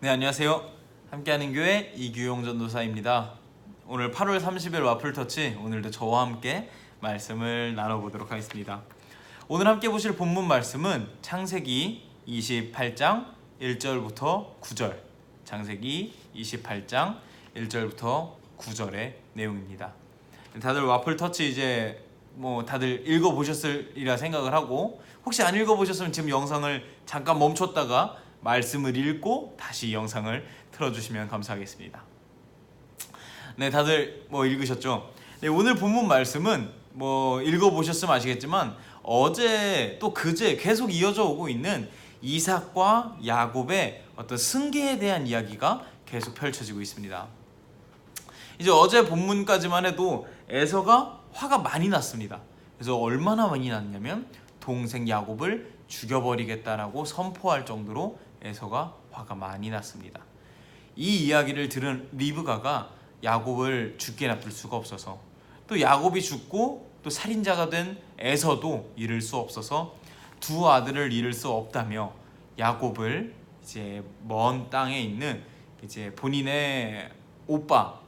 네, 안녕하세요. 함께하는 교회 이규용 전도사입니다. 오늘 8월 30일 와플터치, 오늘도 저와 함께 말씀을 나눠보도록 하겠습니다. 오늘 함께 보실 본문 말씀은 창세기 28장 1절부터 9절, 창세기 28장 1절부터 9절의 내용입니다. 다들 와플터치 이제 다들 읽어보셨으리라 생각을 하고, 혹시 안 읽어보셨으면 지금 영상을 잠깐 멈췄다가 말씀을 읽고 다시 영상을 틀어주시면 감사하겠습니다. 네, 다들 읽으셨죠? 네, 오늘 본문 말씀은 읽어보셨으면 아시겠지만 어제 또 그제 계속 이어져 오고 있는 이삭과 야곱의 어떤 승계에 대한 이야기가 계속 펼쳐지고 있습니다. 이제 어제 본문까지만 해도 에서가 화가 많이 났습니다. 그래서 얼마나 많이 났냐면 동생 야곱을 죽여버리겠다라고 선포할 정도로 에서가 화가 많이 났습니다. 이 이야기를 들은 리브가가 야곱을 죽게 놔둘 수가 없어서, 또 야곱이 죽고 또 살인자가 된 에서도 잃을 수 없어서 두 아들을 잃을 수 없다며 야곱을 이제 먼 땅에 있는 이제 본인의 오빠,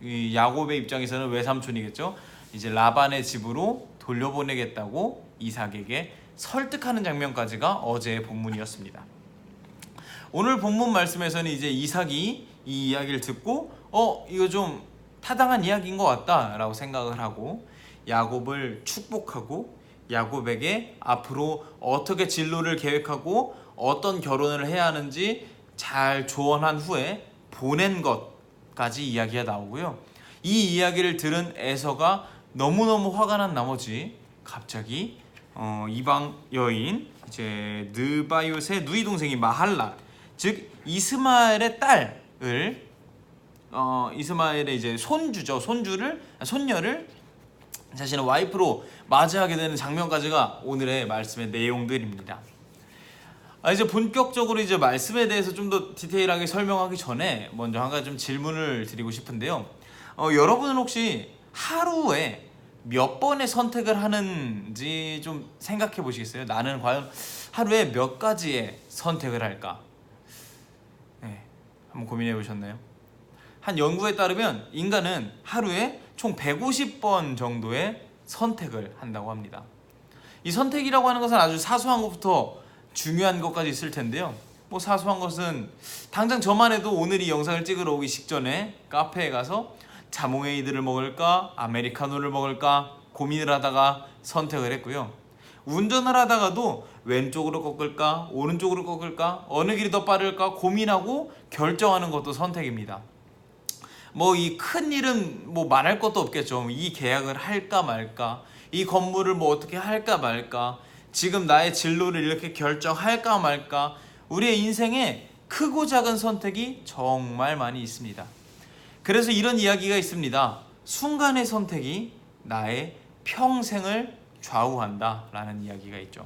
이 야곱의 입장에서는 외삼촌이겠죠. 이제 라반의 집으로 돌려보내겠다고 이삭에게 설득하는 장면까지가 어제의 본문이었습니다. 오늘 본문 말씀에서는 이제 이삭이 이 이야기를 듣고 이거 좀 타당한 이야기인 것 같다 라고 생각을 하고 야곱을 축복하고 야곱에게 앞으로 어떻게 진로를 계획하고 어떤 결혼을 해야 하는지 잘 조언한 후에 보낸 것까지 이야기가 나오고요. 이 이야기를 들은 에서가 너무너무 화가 난 나머지 갑자기 이방 여인 이제 느바요의 누이 동생이 마할라, 즉 이스마엘의 딸을 이스마엘의 이제 손녀를 자신의 와이프로 맞이하게 되는 장면까지가 오늘의 말씀의 내용들입니다. 이제 본격적으로 이제 말씀에 대해서 좀 더 디테일하게 설명하기 전에 먼저 한 가지 좀 질문을 드리고 싶은데요. 여러분은 혹시 하루에 몇 번의 선택을 하는지 좀 생각해 보시겠어요? 나는 과연 하루에 몇 가지의 선택을 할까? 네, 한번 고민해 보셨나요? 한 연구에 따르면 인간은 하루에 총 150번 정도의 선택을 한다고 합니다. 이 선택이라고 하는 것은 아주 사소한 것부터 중요한 것까지 있을 텐데요. 사소한 것은 당장 저만 해도 오늘 이 영상을 찍으러 오기 직전에 카페에 가서 자몽에이드를 먹을까 아메리카노를 먹을까 고민을 하다가 선택을 했고요. 운전을 하다가도 왼쪽으로 꺾을까 오른쪽으로 꺾을까 어느 길이 더 빠를까 고민하고 결정하는 것도 선택입니다. 이 큰 일은 말할 것도 없겠죠. 이 계약을 할까 말까, 이 건물을 어떻게 할까 말까, 지금 나의 진로를 이렇게 결정할까 말까, 우리의 인생에 크고 작은 선택이 정말 많이 있습니다. 그래서 이런 이야기가 있습니다. 순간의 선택이 나의 평생을 좌우한다 라는 이야기가 있죠.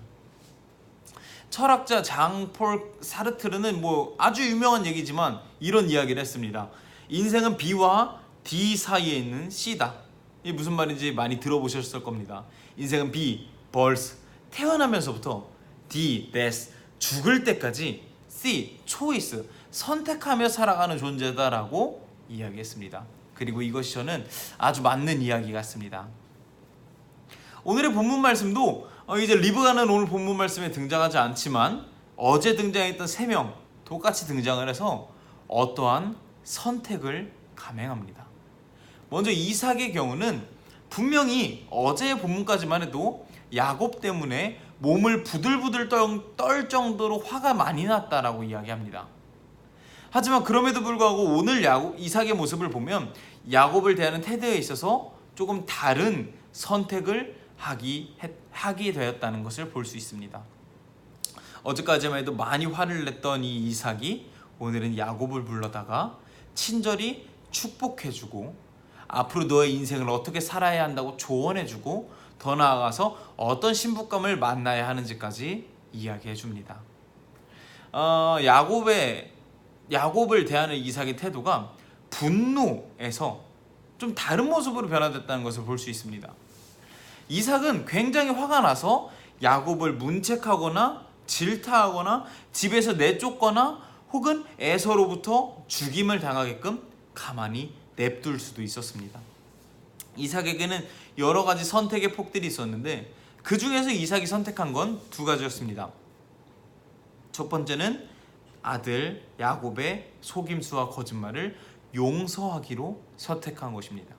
철학자 장폴 사르트르는 아주 유명한 얘기지만 이런 이야기를 했습니다. 인생은 B와 D 사이에 있는 C다. 이게 무슨 말인지 많이 들어보셨을 겁니다. 인생은 B, birth, 태어나면서부터, D, death, 죽을 때까지, C, choice, 선택하며 살아가는 존재다라고 이야기했습니다. 그리고 이것이 저는 아주 맞는 이야기 같습니다. 오늘의 본문 말씀도 이제 리브가는 오늘 본문 말씀에 등장하지 않지만 어제 등장했던 3명 똑같이 등장을 해서 어떠한 선택을 감행합니다. 먼저 이삭의 경우는 분명히 어제의 본문까지만 해도 야곱 때문에 몸을 부들부들 떨 정도로 화가 많이 났다라고 이야기합니다. 하지만 그럼에도 불구하고 오늘 이삭의 모습을 보면 야곱을 대하는 태도에 있어서 조금 다른 선택을 하게 되었다는 것을 볼 수 있습니다. 어제까지만 해도 많이 화를 냈던 이 이삭이 오늘은 야곱을 불러다가 친절히 축복해주고 앞으로 너의 인생을 어떻게 살아야 한다고 조언해주고 더 나아가서 어떤 신부감을 만나야 하는지까지 이야기해줍니다. 야곱을 대하는 이삭의 태도가 분노에서 좀 다른 모습으로 변화됐다는 것을 볼 수 있습니다. 이삭은 굉장히 화가 나서 야곱을 문책하거나 질타하거나 집에서 내쫓거나 혹은 에서로부터 죽임을 당하게끔 가만히 냅둘 수도 있었습니다. 이삭에게는 여러 가지 선택의 폭들이 있었는데 그 중에서 이삭이 선택한 건 두 가지였습니다. 첫 번째는 아들 야곱의 속임수와 거짓말을 용서하기로 선택한 것입니다.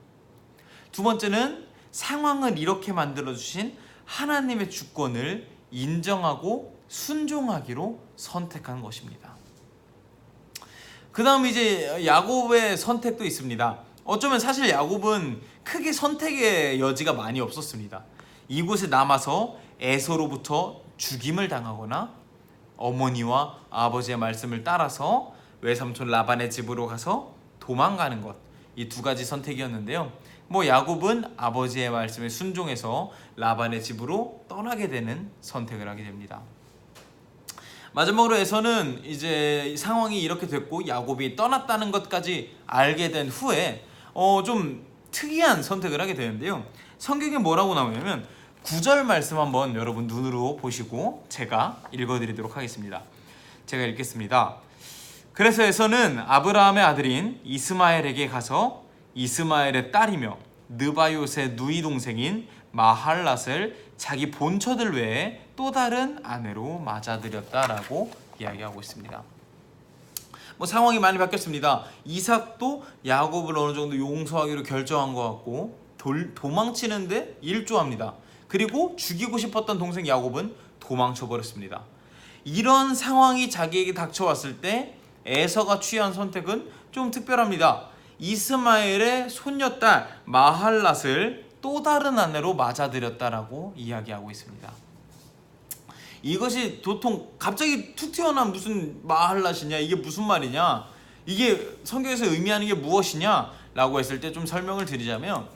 두 번째는 상황을 이렇게 만들어주신 하나님의 주권을 인정하고 순종하기로 선택한 것입니다. 그 다음 이제 야곱의 선택도 있습니다. 어쩌면 사실 야곱은 크게 선택의 여지가 많이 없었습니다. 이곳에 남아서 에서로부터 죽임을 당하거나 어머니와 아버지의 말씀을 따라서 외삼촌 라반의 집으로 가서 도망가는 것, 이 두 가지 선택이었는데요. 야곱은 아버지의 말씀에 순종해서 라반의 집으로 떠나게 되는 선택을 하게 됩니다. 마지막으로 에서는 이제 상황이 이렇게 됐고 야곱이 떠났다는 것까지 알게 된 후에 좀 특이한 선택을 하게 되는데요. 성경에 뭐라고 나오냐면 9절 말씀 한번 여러분 눈으로 보시고 제가 읽어드리도록 하겠습니다. 제가 읽겠습니다. 그래서 에서는 아브라함의 아들인 이스마엘에게 가서 이스마엘의 딸이며 느바요의 누이 동생인 마할랏을 자기 본처들 외에 또 다른 아내로 맞아들였다라고 이야기하고 있습니다. 상황이 많이 바뀌었습니다. 이삭도 야곱을 어느 정도 용서하기로 결정한 것 같고 도망치는데 일조합니다. 그리고 죽이고 싶었던 동생 야곱은 도망쳐버렸습니다. 이런 상황이 자기에게 닥쳐왔을 때 에서가 취한 선택은 좀 특별합니다. 이스마엘의 손녀딸 마할랏을 또 다른 아내로 맞아들였다라고 이야기하고 있습니다. 이것이 도통 갑자기 툭 튀어나온 무슨 마할랏이냐, 이게 무슨 말이냐, 이게 성경에서 의미하는 게 무엇이냐 라고 했을 때 좀 설명을 드리자면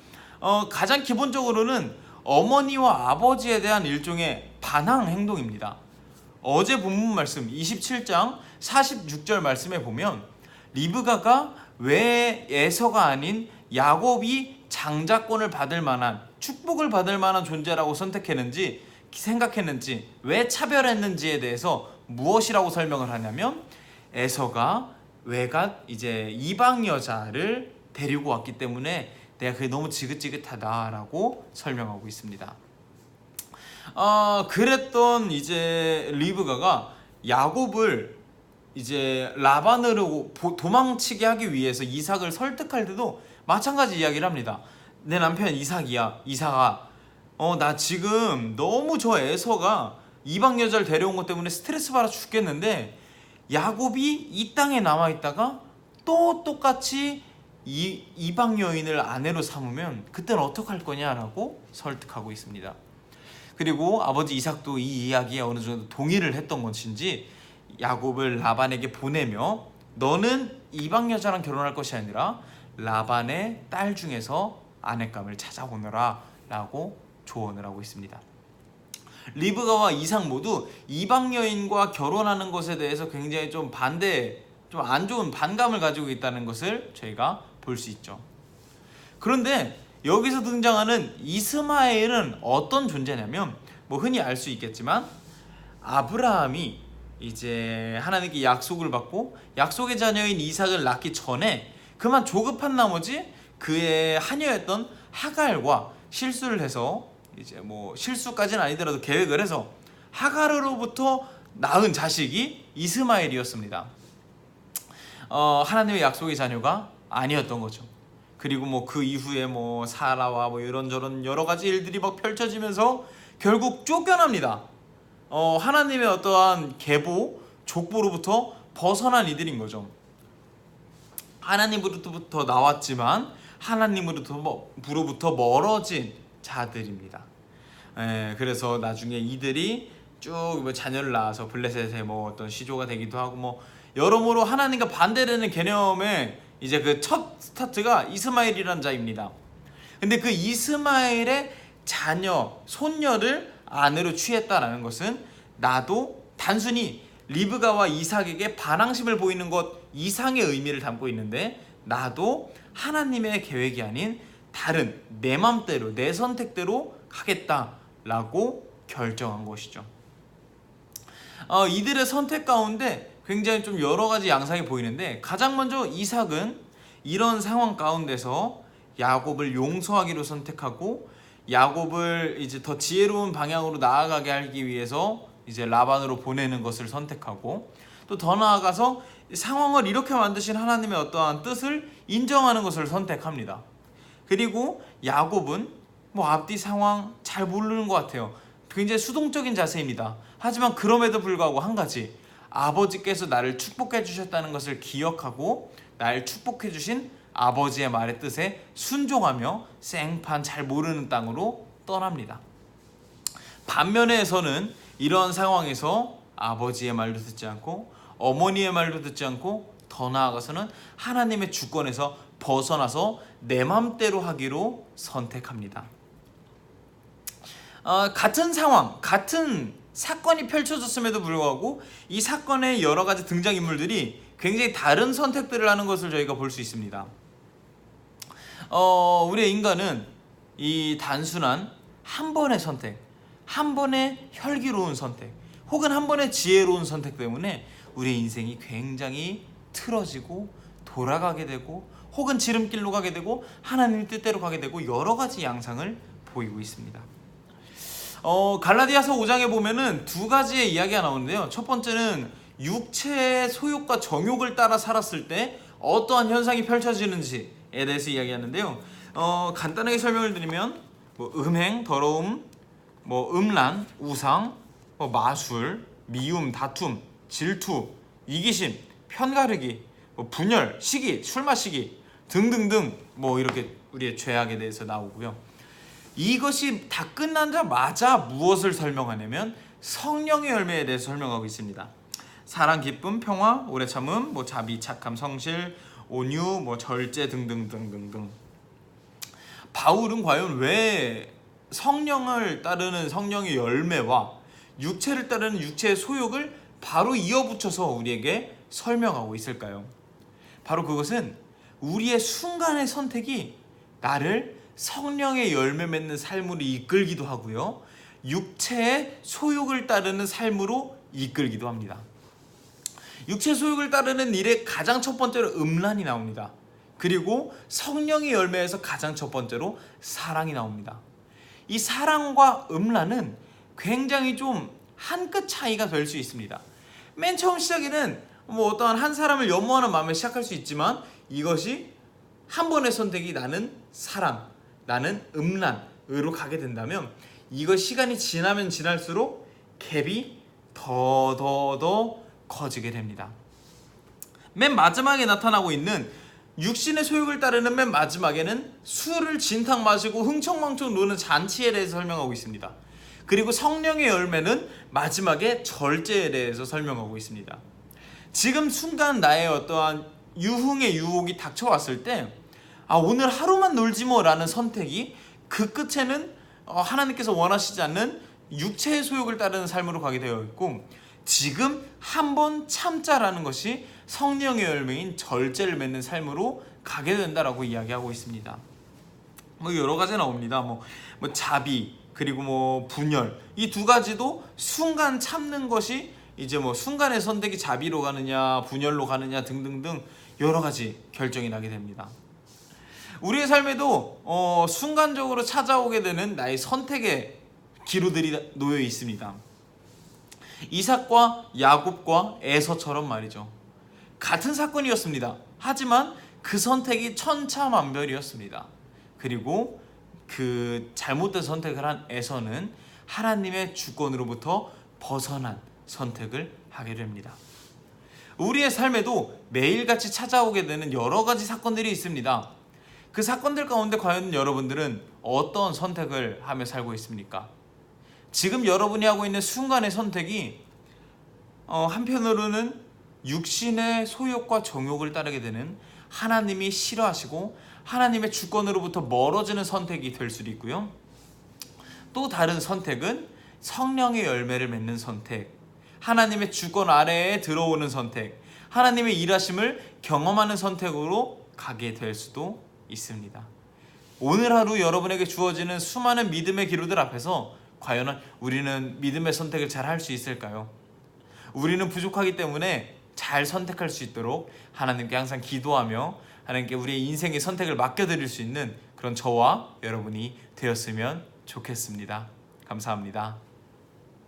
가장 기본적으로는 어머니와 아버지에 대한 일종의 반항 행동입니다. 어제 본문 말씀 27장 46절 말씀에 보면 리브가가 왜 에서가 아닌 야곱이 장자권을 받을 만한, 축복을 받을 만한 존재라고 생각했는지, 왜 차별했는지에 대해서 무엇이라고 설명을 하냐면 에서가 외갓 이제 이방 여자를 데리고 왔기 때문에 내가 그게 너무 지긋지긋하다라고 설명하고 있습니다. 그랬던 이제 리브가가 야곱을 이제 라반으로 도망치게 하기 위해서 이삭을 설득할 때도 마찬가지 이야기를 합니다. 내 남편 이삭아, 나 지금 너무 저 에서가 이방 여자를 데려온 것 때문에 스트레스 받아 죽겠는데 야곱이 이 땅에 남아있다가 또 똑같이 이방 여인을 아내로 삼으면 그때는 어떡할 거냐라고 설득하고 있습니다. 그리고 아버지 이삭도 이 이야기에 어느 정도 동의를 했던 것인지 야곱을 라반에게 보내며 너는 이방 여자랑 결혼할 것이 아니라 라반의 딸 중에서 아내감을 찾아오너라 라고 조언을 하고 있습니다. 리브가와 이삭 모두 이방 여인과 결혼하는 것에 대해서 굉장히 좀 안 좋은 반감을 가지고 있다는 것을 저희가 볼 수 있죠. 그런데 여기서 등장하는 이스마엘은 어떤 존재냐면 흔히 알 수 있겠지만 아브라함이 이제 하나님께 약속을 받고 약속의 자녀인 이삭을 낳기 전에 그만 조급한 나머지 그의 하녀였던 하갈과 실수를 해서 이제 실수까지는 아니더라도 계획을 해서 하갈로부터 낳은 자식이 이스마엘이었습니다. 하나님의 약속의 자녀가 아니었던 거죠. 그리고 그 이후에 사라와 이런저런 여러 가지 일들이 막 펼쳐지면서 결국 쫓겨납니다. 하나님의 어떠한 계보, 족보로부터 벗어난 이들인 거죠. 하나님으로부터 나왔지만 하나님으로부터 멀어진 자들입니다. 그래서 나중에 이들이 쭉 자녀를 낳아서 블레셋의 어떤 시조가 되기도 하고 여러모로 하나님과 반대되는 개념의 이제 그 첫 스타트가 이스마엘이라는 자입니다. 근데 그 이스마엘의 자녀, 손녀를 아내로 취했다라는 것은 나도 단순히 리브가와 이삭에게 반항심을 보이는 것 이상의 의미를 담고 있는데 나도 하나님의 계획이 아닌 다른 내 맘대로 내 선택대로 하겠다라고 결정한 것이죠. 이들의 선택 가운데 굉장히 좀 여러 가지 양상이 보이는데, 가장 먼저 이삭은 이런 상황 가운데서 야곱을 용서하기로 선택하고 야곱을 이제 더 지혜로운 방향으로 나아가게 하기 위해서 이제 라반으로 보내는 것을 선택하고, 또 더 나아가서 상황을 이렇게 만드신 하나님의 어떠한 뜻을 인정하는 것을 선택합니다. 그리고 야곱은 뭐 앞뒤 상황 잘 모르는 것 같아요. 굉장히 수동적인 자세입니다. 하지만 그럼에도 불구하고 한 가지, 아버지께서 나를 축복해 주셨다는 것을 기억하고 나를 축복해 주신 아버지의 말의 뜻에 순종하며 생판 잘 모르는 땅으로 떠납니다. 반면에 에서는 이런 상황에서 아버지의 말도 듣지 않고 어머니의 말도 듣지 않고 더 나아가서는 하나님의 주권에서 벗어나서 내 맘대로 하기로 선택합니다. 같은 상황, 같은 사건이 펼쳐졌음에도 불구하고 이 사건의 여러 가지 등장인물들이 굉장히 다른 선택들을 하는 것을 저희가 볼 수 있습니다. 우리의 인간은 이 단순한 한 번의 선택, 한 번의 혈기로운 선택, 혹은 한 번의 지혜로운 선택 때문에 우리의 인생이 굉장히 틀어지고 돌아가게 되고, 혹은 지름길로 가게 되고 하나님의 뜻대로 가게 되고 여러 가지 양상을 보이고 있습니다. 갈라디아서 5장에 보면은 두 가지의 이야기가 나오는데요. 첫 번째는 육체의 소욕과 정욕을 따라 살았을 때 어떠한 현상이 펼쳐지는지에 대해서 이야기하는데요. 간단하게 설명을 드리면 뭐 음행, 더러움, 뭐 음란, 우상, 뭐 마술, 미움, 다툼, 질투, 이기심, 편가르기, 뭐 분열, 시기, 술 마시기 등등등, 뭐 이렇게 우리의 죄악에 대해서 나오고요. 이것이 다 끝나자마자 무엇을 설명하냐면 성령의 열매에 대해서 설명하고 있습니다. 사랑, 기쁨, 평화, 오래 참음, 뭐 자비, 착함, 성실, 온유, 뭐 절제 등등등등등. 바울은 과연 왜 성령을 따르는 성령의 열매와 육체를 따르는 육체의 소욕을 바로 이어붙여서 우리에게 설명하고 있을까요? 바로 그것은 우리의 순간의 선택이 나를 성령의 열매 맺는 삶으로 이끌기도 하고요, 육체의 소욕을 따르는 삶으로 이끌기도 합니다. 육체 소욕을 따르는 일에 가장 첫 번째로 음란이 나옵니다. 그리고 성령의 열매에서 가장 첫 번째로 사랑이 나옵니다. 이 사랑과 음란은 굉장히 좀 한 끗 차이가 될 수 있습니다. 맨 처음 시작에는 뭐 어떠한 한 사람을 연모하는 마음에 시작할 수 있지만, 이것이 한 번의 선택이 나는 사랑, 나는 음란으로 가게 된다면 이거 시간이 지나면 지날수록 갭이 더 커지게 됩니다. 맨 마지막에 나타나고 있는 육신의 소욕을 따르는 맨 마지막에는 술을 진탕 마시고 흥청망청 노는 잔치에 대해서 설명하고 있습니다. 그리고 성령의 열매는 마지막에 절제에 대해서 설명하고 있습니다. 지금 순간 나의 어떠한 유흥의 유혹이 닥쳐왔을 때 오늘 하루만 놀지 뭐 라는 선택이 그 끝에는 하나님께서 원하시지 않는 육체의 소욕을 따르는 삶으로 가게 되어 있고, 지금 한번 참자라는 것이 성령의 열매인 절제를 맺는 삶으로 가게 된다라고 이야기하고 있습니다. 뭐 여러 가지 나옵니다. 뭐 자비, 그리고 뭐 분열, 이 두 가지도 순간 참는 것이 이제 뭐 순간의 선택이 자비로 가느냐 분열로 가느냐 등등등 여러 가지 결정이 나게 됩니다. 우리의 삶에도 순간적으로 찾아오게 되는 나의 선택의 기로들이 놓여 있습니다. 이삭과 야곱과 에서처럼 말이죠. 같은 사건이었습니다. 하지만 그 선택이 천차만별이었습니다. 그리고 그 잘못된 선택을 한 에서는 하나님의 주권으로부터 벗어난 선택을 하게 됩니다. 우리의 삶에도 매일같이 찾아오게 되는 여러 가지 사건들이 있습니다. 그 사건들 가운데 과연 여러분들은 어떤 선택을 하며 살고 있습니까? 지금 여러분이 하고 있는 순간의 선택이 한편으로는 육신의 소욕과 정욕을 따르게 되는 하나님이 싫어하시고 하나님의 주권으로부터 멀어지는 선택이 될 수도 있고요. 또 다른 선택은 성령의 열매를 맺는 선택, 하나님의 주권 아래에 들어오는 선택, 하나님의 일하심을 경험하는 선택으로 가게 될 수도 있습니다. 오늘 하루 여러분에게 주어지는 수많은 믿음의 기로들 앞에서 과연 우리는 믿음의 선택을 잘 할 수 있을까요? 우리는 부족하기 때문에 잘 선택할 수 있도록 하나님께 항상 기도하며 하나님께 우리의 인생의 선택을 맡겨드릴 수 있는 그런 저와 여러분이 되었으면 좋겠습니다. 감사합니다.